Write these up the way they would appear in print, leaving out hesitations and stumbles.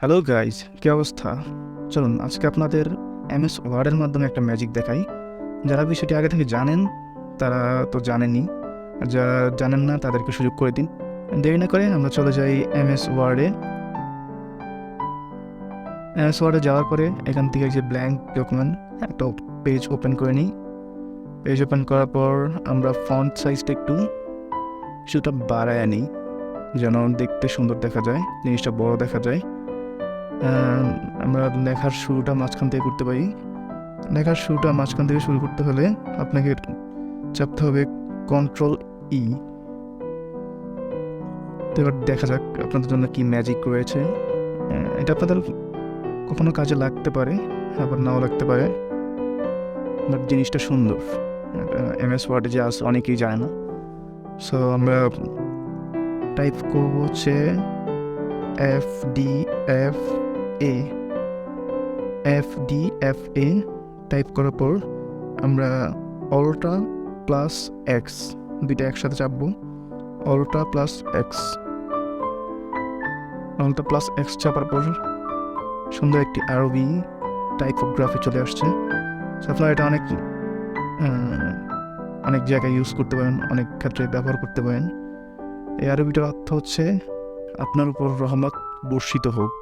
Hello guys, কী অবস্থা? চলুন আজকে আপনাদের এমএস ওয়ার্ডের মাধ্যমে একটা ম্যাজিক দেখাই। যারা বিষয়টি আগে থেকে জানেন তারা তো জানেনই, আর যারা জানেন না তাদেরকে সুযোগ করে দিন। দেরি না করে আমরা চলে যাই এমএস ওয়ার্ডে। এমএস ওয়ার্ডে যাওয়ার পরে এখান থেকে যে ব্ল্যাঙ্ক ডকুমেন্ট একটা পেজ ওপেন করে নিই। পেজ ওপেন করার পর আমরা ফন্ট সাইজটা একটু কিছুটা বাড়ায় নিই, যেন দেখতে সুন্দর দেখা যায়, জিনিসটা বড় দেখা যায়। আমরা লেখার শুরুটা মাঝখান থেকে করতে পারি। লেখার শুরুটা মাঝখান থেকে শুরু করতে হলে আপনাকে চাপতে হবে Ctrl+E। তো এবার দেখা যাক আপনাদের জন্য কি ম্যাজিক রয়েছে। এটা আপনাদের কখনো কাজে লাগতে পারে, আবার নাও লাগতে পারে, বাট জিনিসটা সুন্দর। এমএস ওয়ার্ডে যে আছে অনেকেই জানে না। সো আমরা টাইপ করবো হচ্ছে FDFA। টাইপ করার পর আমরা Alt+X দুইটা একসাথে চাপবো। Alt+X চাপার পর সুন্দর একটি আরবি টাইপোগ্রাফি চলে আসছে। আপনারা এটা অনেক জায়গায় ইউজ করতে পারেন, অনেক ক্ষেত্রে ব্যবহার করতে পারেন। এই আরবিটার অর্থ হচ্ছে আপনার উপর রহমত বর্ষিত হোক।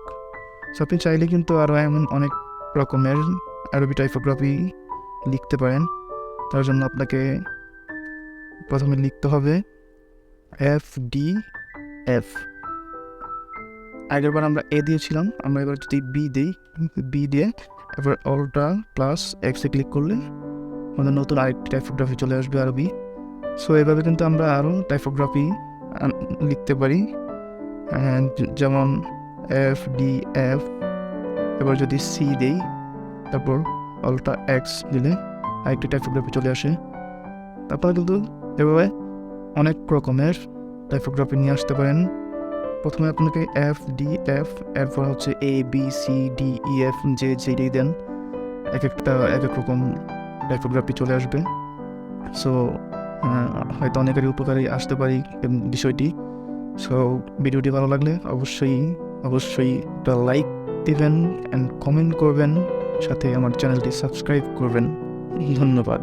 আপনি চাইলে কিন্তু আরও এমন অনেক রকমের আরবি টাইপোগ্রাফি লিখতে পারেন। তার জন্য আপনাকে প্রথমে লিখতে হবে FDF। আগেরবার আমরা এ দিয়েছিলাম, আমরা এবার যদি বি দিয়ে এবার Alt+X ক্লিক করলে আমাদের নতুন আরেকটি টাইপোগ্রাফি চলে আসবে আরবি। সো এভাবে কিন্তু আমরা আরও টাইপোগ্রাফি লিখতে পারি, যেমন FDF। এবার যদি সি দেই, তারপর Alt+X দিলে আরেকটি টাইপোগ্রাফি চলে আসে। তারপরে কিন্তু এভাবে অনেক রকমের টাইপোগ্রাফি নিয়ে আসতে পারেন। প্রথমে আপনাকে FDF, এরপর হচ্ছে ABCDEF যেটাই দেন এক এক রকম টাইপোগ্রাফি চলে আসবে। সো হয়তো অনেকেরই উপকারে আসতে পারি বিষয়টি। সো ভিডিওটি ভালো লাগলে অবশ্যই একটা লাইক দিবেন অ্যান্ড কমেন্ট করবেন, সাথে আমার চ্যানেলটি সাবস্ক্রাইব করবেন। ধন্যবাদ।